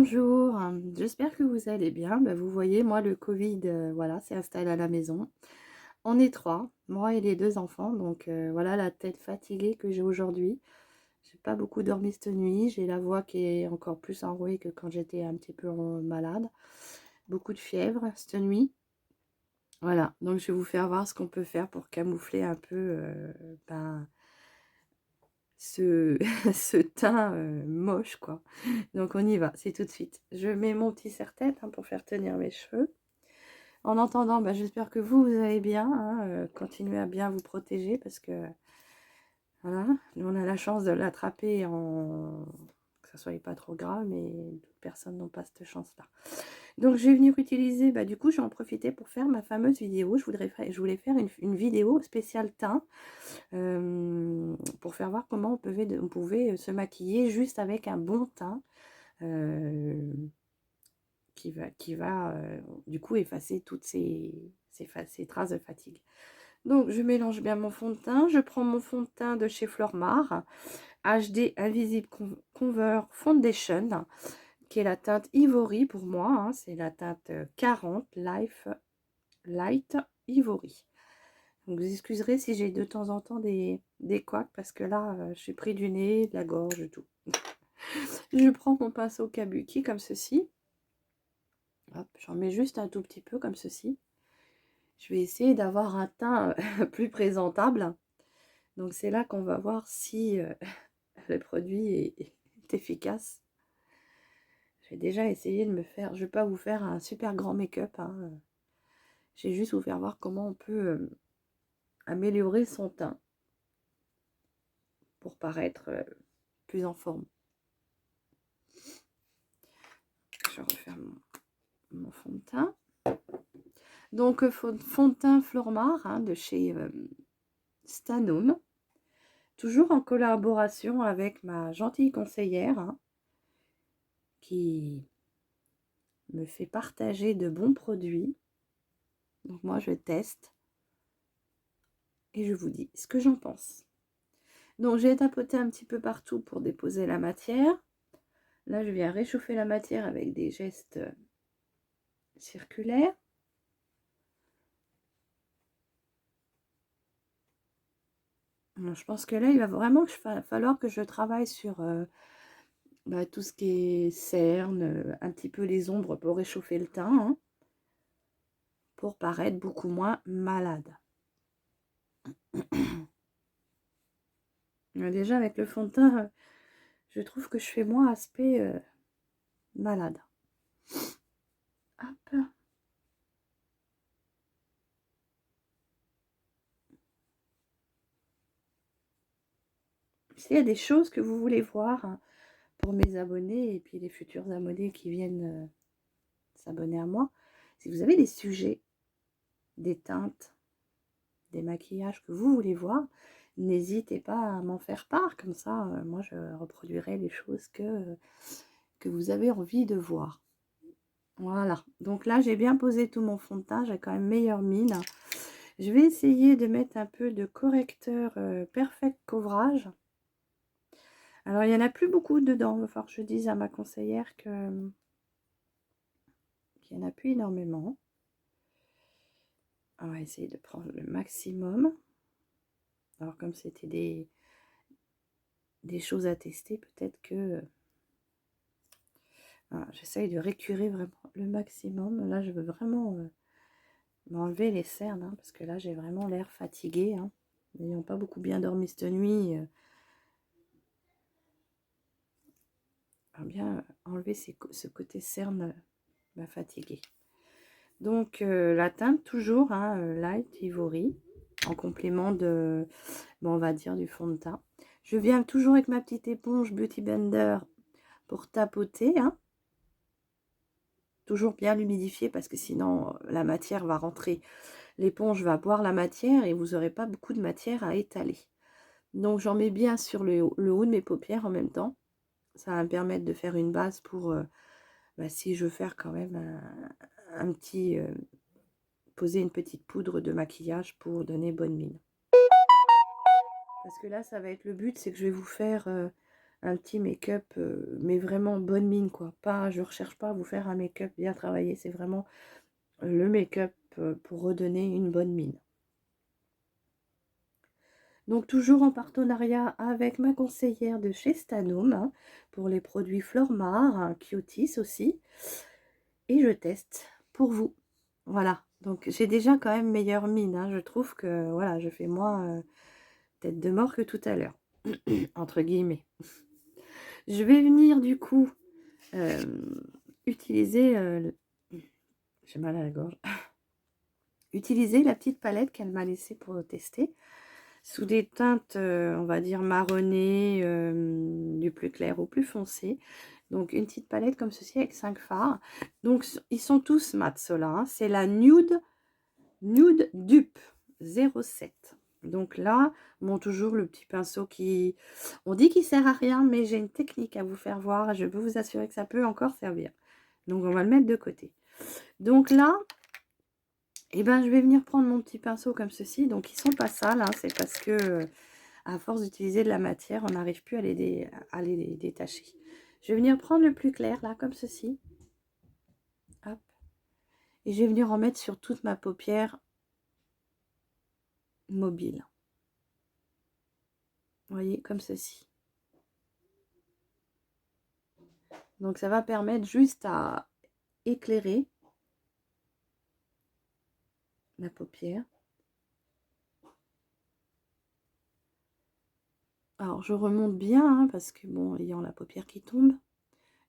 Bonjour, j'espère que vous allez bien. Vous voyez, moi, le Covid, voilà, s'est installé à la maison. On est trois, moi et les deux enfants. Donc, voilà la tête fatiguée que j'ai aujourd'hui. J'ai pas beaucoup dormi cette nuit. J'ai la voix qui est encore plus enrouée que quand j'étais un petit peu malade. Beaucoup de fièvre cette nuit. Voilà, donc je vais vous faire voir ce qu'on peut faire pour camoufler un peu ce, ce teint moche, quoi. Donc on y va, c'est tout de suite. Je mets mon petit serre-tête pour faire tenir mes cheveux. En attendant, j'espère que vous allez bien, continuez à bien vous protéger parce que voilà, nous on a la chance de l'attraper que ça soit pas trop grave, mais d'autres personnes n'ont pas cette chance-là. Donc je vais venir utiliser, du coup j'en profiter pour faire ma fameuse vidéo. Je voulais faire une vidéo spéciale teint pour faire voir comment on pouvait se maquiller juste avec un bon teint qui va du coup effacer toutes ces traces de fatigue. Donc je mélange bien mon fond de teint. Je prends mon fond de teint de chez Flormar, HD Invisible Cover Foundation, qui est la teinte Ivory pour moi. C'est la teinte 40 Life Light Ivory. Donc vous excuserez si j'ai de temps en temps des couacs, parce que là, je suis pris du nez, de la gorge, tout. Je prends mon pinceau kabuki comme ceci. Hop, j'en mets juste un tout petit peu comme ceci. Je vais essayer d'avoir un teint plus présentable. Donc c'est là qu'on va voir si le produit est efficace. Je vais déjà essayer de me faire... Je ne vais pas vous faire un super grand make-up. Je vais juste vous faire voir comment on peut améliorer son teint pour paraître plus en forme. Je referme mon fond de teint. Donc fond de teint Flormar de chez Stanome. Toujours en collaboration avec ma gentille conseillère qui me fait partager de bons produits. Donc moi je teste et je vous dis ce que j'en pense. Donc j'ai tapoté un petit peu partout pour déposer la matière. Là je viens réchauffer la matière avec des gestes circulaires. Alors, je pense que là il va vraiment falloir que je travaille sur tout ce qui est cerne, un petit peu les ombres pour réchauffer le teint, pour paraître beaucoup moins malade. Déjà avec le fond de teint, je trouve que je fais moins aspect malade. Hop. S'il y a des choses que vous voulez voir pour mes abonnés et puis les futurs abonnés qui viennent s'abonner à moi, si vous avez des sujets, des teintes, des maquillages que vous voulez voir, n'hésitez pas à m'en faire part. Comme ça, moi, je reproduirai les choses que vous avez envie de voir. Voilà. Donc là, j'ai bien posé tout mon fond de teint. J'ai quand même meilleure mine. Je vais essayer de mettre un peu de correcteur Perfect Coverage. Alors, il n'y en a plus beaucoup dedans. Il va falloir que je dise à ma conseillère qu'il n'y en a plus énormément. On va essayer de prendre le maximum. Alors, comme c'était des choses à tester, peut-être que j'essaye de récurer vraiment le maximum. Là, je veux vraiment m'enlever les cernes, parce que là, j'ai vraiment l'air fatiguée. N'ayant pas beaucoup bien dormi cette nuit. Bien enlever ce côté cerne fatigué. Donc la teinte toujours Light Ivory en complément de on va dire du fond de teint. Je viens toujours avec ma petite éponge Beauty Blender pour tapoter, toujours bien l'humidifier parce que sinon la matière va rentrer, l'éponge va boire la matière et vous n'aurez pas beaucoup de matière à étaler. Donc j'en mets bien sur le haut de mes paupières en même temps. Ça va me permettre de faire une base pour si je veux faire quand même un petit poser une petite poudre de maquillage pour donner bonne mine. Parce que là, ça va être le but, c'est que je vais vous faire un petit make-up, mais vraiment bonne mine, quoi. Pas, je recherche pas à vous faire un make-up bien travaillé, c'est vraiment le make-up pour redonner une bonne mine. Donc toujours en partenariat avec ma conseillère de chez Stanum, hein, pour les produits Flormar, hein, Cutis aussi. Et je teste pour vous. Voilà, donc j'ai déjà quand même meilleure mine, hein. Je trouve que, voilà, je fais moins tête de mort que tout à l'heure, entre guillemets. Je vais venir du coup utiliser, j'ai mal à la gorge, utiliser la petite palette qu'elle m'a laissée pour tester, sous des teintes, on va dire marronnées, du plus clair au plus foncé. Donc une petite palette comme ceci avec 5 fards. Donc ils sont tous mat ceux-là, hein. C'est la Nude Dupe 07. Donc là, bon, toujours le petit pinceau qui... On dit qu'il sert à rien, mais j'ai une technique à vous faire voir. Je peux vous assurer que ça peut encore servir. Donc on va le mettre de côté. Donc là, eh ben, je vais venir prendre mon petit pinceau comme ceci. Donc ils sont pas sales, hein. C'est parce que à force d'utiliser de la matière, on n'arrive plus à les détacher. Je vais venir prendre le plus clair là, comme ceci. Hop. Et je vais venir en mettre sur toute ma paupière mobile. Vous voyez, comme ceci. Donc ça va permettre juste à éclairer la paupière. Alors je remonte bien, hein, parce que bon, ayant la paupière qui tombe.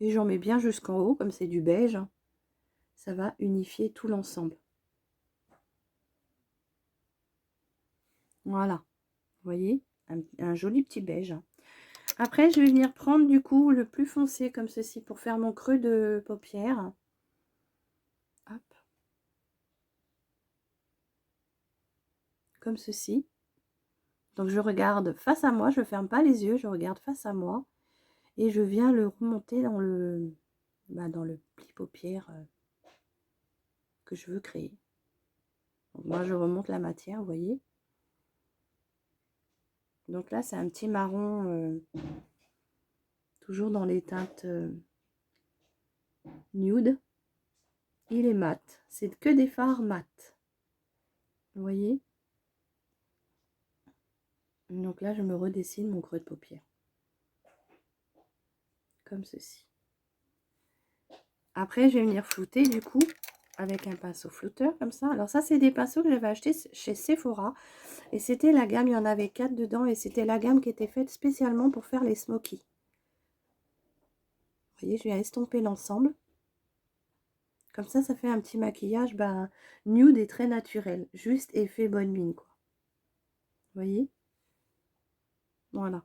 Et j'en mets bien jusqu'en haut, comme c'est du beige. Hein, ça va unifier tout l'ensemble. Voilà. Vous voyez, un joli petit beige. Après, je vais venir prendre du coup le plus foncé comme ceci pour faire mon creux de paupière. Hop. Comme ceci. Donc je regarde face à moi, je ne ferme pas les yeux, je regarde face à moi. Et je viens le remonter dans le pli paupière que je veux créer. Donc moi, je remonte la matière, vous voyez. Donc là, c'est un petit marron, toujours dans les teintes nude. Il est mat. C'est que des fards mat. Vous voyez. Donc là, je me redessine mon creux de paupière. Comme ceci. Après, je vais venir flouter du coup avec un pinceau flouteur comme ça. Alors ça, c'est des pinceaux que j'avais achetés chez Sephora. Et c'était la gamme, il y en avait 4 dedans. Et c'était la gamme qui était faite spécialement pour faire les smokies. Vous voyez, je viens estomper l'ensemble. Comme ça fait un petit maquillage nude et très naturel. Juste effet bonne mine, quoi. Vous voyez? Voilà.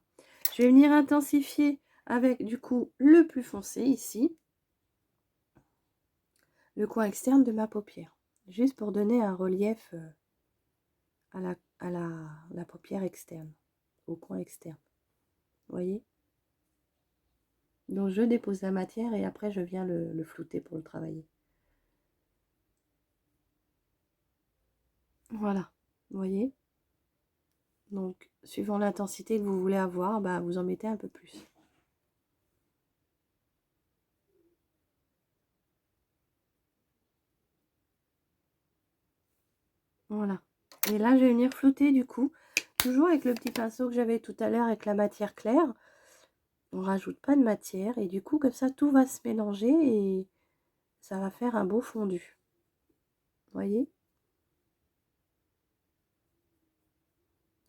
Je vais venir intensifier avec, du coup, le plus foncé, ici. Le coin externe de ma paupière. Juste pour donner un relief à la paupière externe. Au coin externe. Vous voyez? Donc, je dépose la matière et après, je viens le flouter pour le travailler. Voilà. Vous voyez? Donc, suivant l'intensité que vous voulez avoir, vous en mettez un peu plus. Voilà. Et là, je vais venir flouter du coup, toujours avec le petit pinceau que j'avais tout à l'heure avec la matière claire. On rajoute pas de matière et du coup, comme ça, tout va se mélanger et ça va faire un beau fondu. Vous voyez?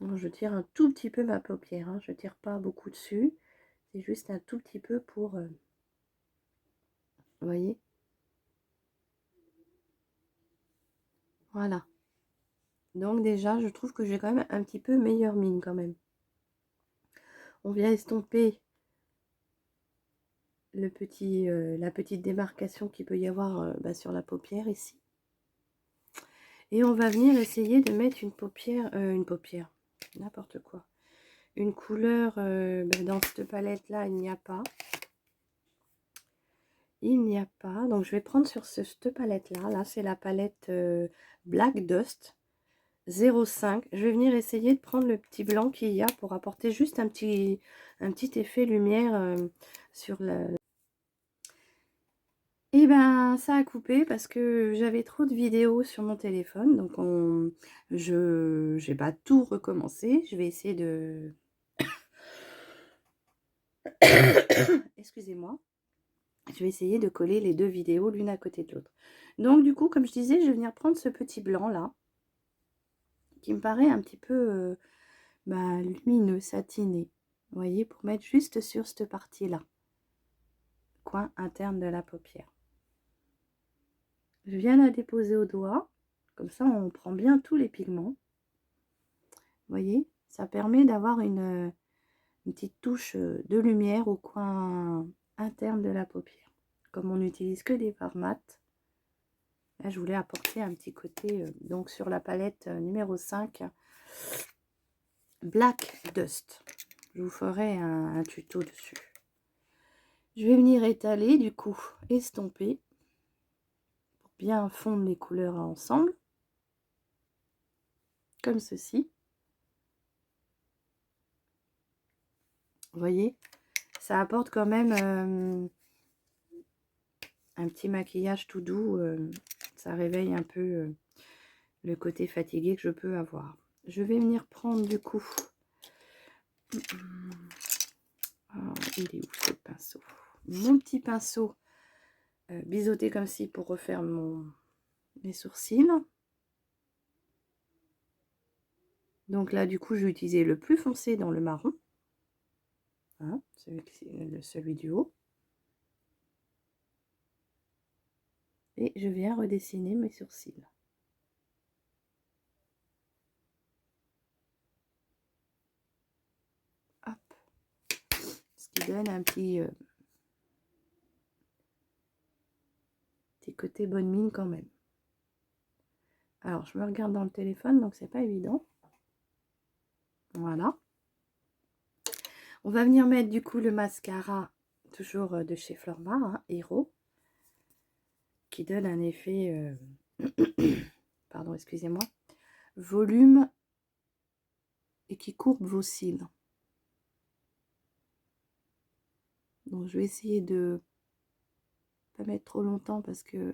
Donc, je tire un tout petit peu ma paupière, hein. Je tire pas beaucoup dessus. C'est juste un tout petit peu pour... vous voyez? Voilà. Donc déjà, je trouve que j'ai quand même un petit peu meilleure mine quand même. On vient estomper le petit, la petite démarcation qu'il peut y avoir sur la paupière ici. Et on va venir essayer de mettre une paupière, n'importe quoi. Une couleur, dans cette palette-là, il n'y a pas. Il n'y a pas. Donc, je vais prendre sur cette palette-là. Là, c'est la palette Black Dust. 0,5. Je vais venir essayer de prendre le petit blanc qu'il y a pour apporter juste un petit effet lumière sur la... Et ben ça a coupé parce que j'avais trop de vidéos sur mon téléphone. Donc je vais pas tout recommencer. Je vais essayer de... Excusez-moi. Je vais essayer de coller les deux vidéos l'une à côté de l'autre. Donc du coup, comme je disais, je vais venir prendre ce petit blanc là, qui me paraît un petit peu lumineux, satiné. Vous voyez, pour mettre juste sur cette partie-là, coin interne de la paupière. Je viens la déposer au doigt, comme ça on prend bien tous les pigments. Vous voyez, ça permet d'avoir une petite touche de lumière au coin interne de la paupière. Comme on n'utilise que des fards mat, là je voulais apporter un petit côté, donc sur la palette numéro 5, Black Dust. Je vous ferai un tuto dessus. Je vais venir étaler, du coup, estomper, pour bien fondre les couleurs ensemble, comme ceci. Vous voyez, ça apporte quand même un petit maquillage tout doux. Ça réveille un peu le côté fatigué que je peux avoir. Je vais venir prendre du coup... Oh, il est où ce pinceau? Mon petit pinceau biseauté comme ci pour refaire mes sourcils. Donc là, du coup, je vais utiliser le plus foncé dans le marron. Hein, celui du haut. Et je viens redessiner mes sourcils. Hop. Ce qui donne un petit côté bonne mine quand même. Alors, je me regarde dans le téléphone, donc c'est pas évident. Voilà. On va venir mettre du coup le mascara, toujours de chez Flormar, hein, Hero, qui donne un effet, pardon, excusez-moi, volume et qui courbe vos cils. Donc je vais essayer de pas mettre trop longtemps parce que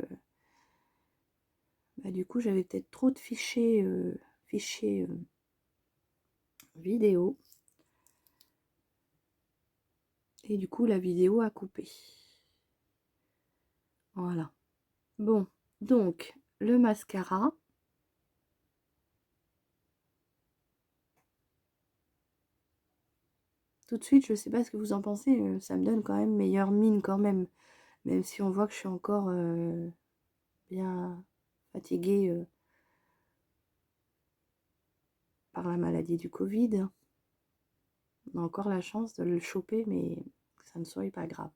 du coup j'avais peut-être trop de fichiers vidéo. Et du coup la vidéo a coupé. Voilà. Bon, donc le mascara. Tout de suite, je sais pas ce que vous en pensez, ça me donne quand même meilleure mine quand même. Même si on voit que je suis encore bien fatiguée par la maladie du Covid. On a encore la chance de le choper, mais que ça ne soit pas grave.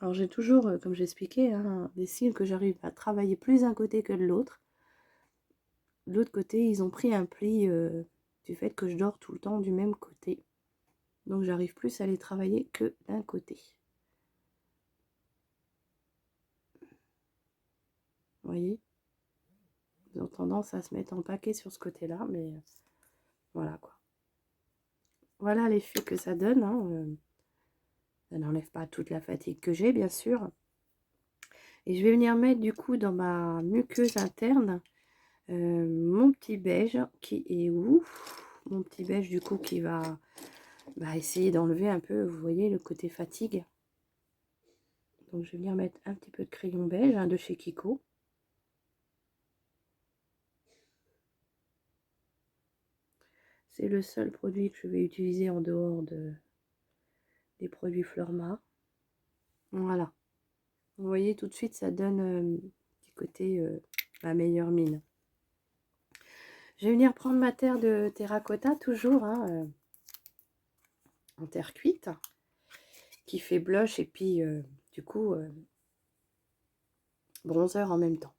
Alors j'ai toujours, comme j'expliquais, hein, des cils que j'arrive à travailler plus d'un côté que de l'autre. De l'autre côté, ils ont pris un pli du fait que je dors tout le temps du même côté. Donc j'arrive plus à les travailler que d'un côté. Vous voyez? Ils ont tendance à se mettre en paquet sur ce côté-là, mais voilà quoi. Voilà l'effet que ça donne. Hein. Ça n'enlève pas toute la fatigue que j'ai, bien sûr. Et je vais venir mettre du coup dans ma muqueuse interne mon petit beige qui est où? Mon petit beige du coup qui va essayer d'enlever un peu, vous voyez, le côté fatigue. Donc je vais venir mettre un petit peu de crayon beige de chez Kiko. C'est le seul produit que je vais utiliser en dehors des produits Flormar. Voilà. Vous voyez tout de suite, ça donne un petit côté la meilleure mine. Je vais venir prendre ma terre de terracotta, toujours, hein, en terre cuite, qui fait blush et puis, du coup, bronzer en même temps.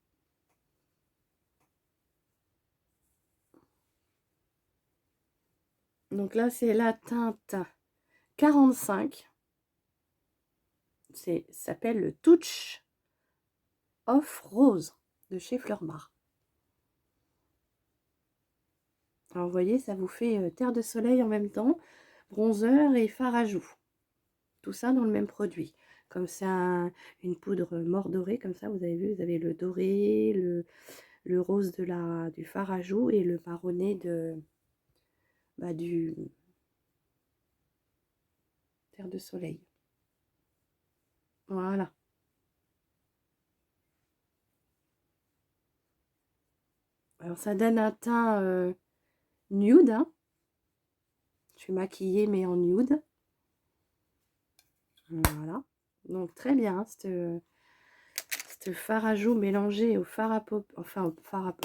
Donc là, c'est la teinte 45. Ça s'appelle le Touch of Rose de chez Fleurmar. Alors, vous voyez, ça vous fait terre de soleil en même temps, bronzer et fard à joues. Tout ça dans le même produit. Comme c'est une poudre mordorée, comme ça, vous avez vu, vous avez le doré, le rose du fard à joues et le marronné du terre de soleil. Voilà. Alors, ça donne un teint nude, hein. Je suis maquillée, mais en nude. Voilà. Donc, très bien, ce fard à joues mélangé au fard à paupières. Enfin,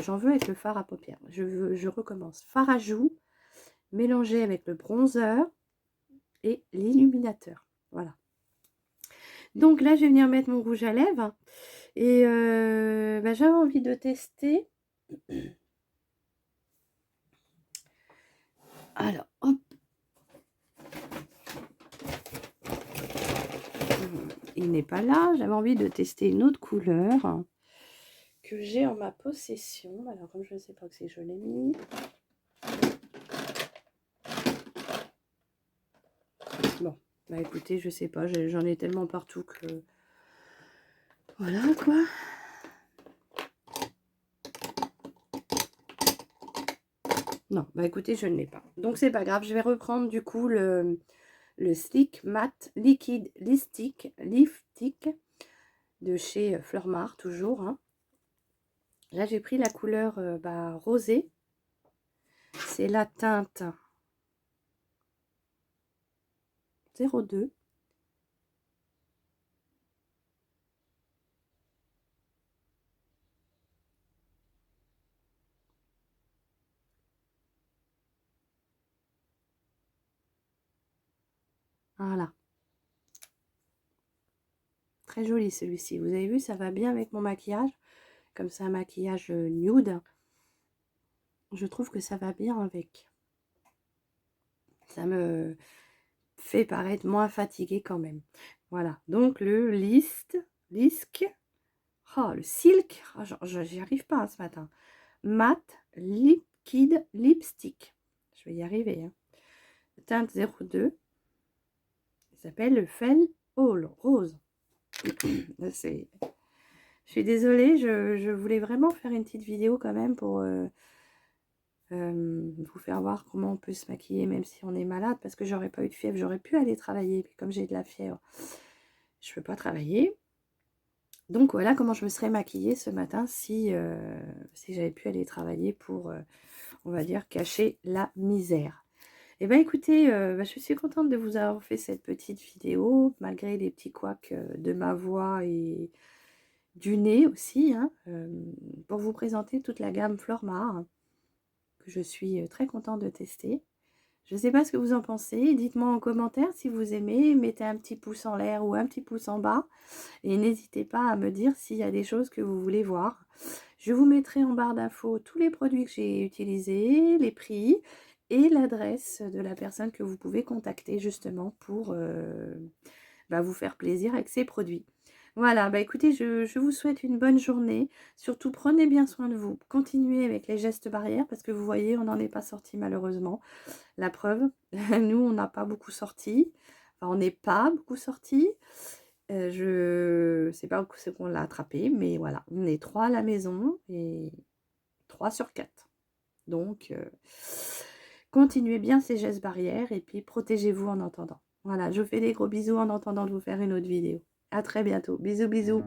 j'en veux avec le fard à paupières. Je recommence. Fard à joues mélangé avec le bronzer et l'illuminateur. Voilà. Donc là, je vais venir mettre mon rouge à lèvres. Et j'avais envie de tester. Alors, hop. Il n'est pas là. J'avais envie de tester une autre couleur que j'ai en ma possession. Alors, comme je ne sais pas que c'est, je l'ai mis. Bon, bah écoutez, je sais pas. J'en ai tellement partout que... Voilà, quoi. Non, bah écoutez, je ne l'ai pas. Donc, c'est pas grave. Je vais reprendre, du coup, le Sleek Matte Liquid Lipstick de chez Fleurmar, toujours. Hein. Là, j'ai pris la couleur rosée. C'est la teinte 02. Voilà. Très joli celui-ci. Vous avez vu, ça va bien avec mon maquillage. Comme c'est un maquillage nude. Je trouve que ça va bien avec. Ça me fait paraître moins fatiguée quand même. Voilà. Donc le Lisk. Oh, le Silk. Oh, j'y arrive pas ce matin. Matte Liquid Lipstick. Je vais y arriver. Hein. Teinte 02. Il s'appelle le Fell All Rose. Je suis désolée, je voulais vraiment faire une petite vidéo quand même pour vous faire voir comment on peut se maquiller même si on est malade, parce que j'aurais pas eu de fièvre, j'aurais pu aller travailler, puis comme j'ai de la fièvre, je peux pas travailler. Donc voilà comment je me serais maquillée ce matin si j'avais pu aller travailler pour, on va dire, cacher la misère. Et bien écoutez, je suis contente de vous avoir fait cette petite vidéo, malgré les petits couacs de ma voix et du nez aussi, hein, pour vous présenter toute la gamme Fleurmar, que je suis très contente de tester. Je ne sais pas ce que vous en pensez, dites-moi en commentaire si vous aimez, mettez un petit pouce en l'air ou un petit pouce en bas, et n'hésitez pas à me dire s'il y a des choses que vous voulez voir. Je vous mettrai en barre d'infos tous les produits que j'ai utilisés, les prix, et l'adresse de la personne que vous pouvez contacter justement pour vous faire plaisir avec ces produits. Voilà, écoutez, je vous souhaite une bonne journée. Surtout, prenez bien soin de vous. Continuez avec les gestes barrières parce que vous voyez, on n'en est pas sorti malheureusement. La preuve, nous, on n'a pas beaucoup sorti. Enfin, on n'est pas beaucoup sorti. Je ne sais pas ce qu'on l'a attrapé, mais voilà, on est 3 à la maison et 3 sur 4. Donc, continuez bien ces gestes barrières et puis protégez-vous en attendant. Voilà, je vous fais des gros bisous en attendant de vous faire une autre vidéo. À très bientôt. Bisous, bisous.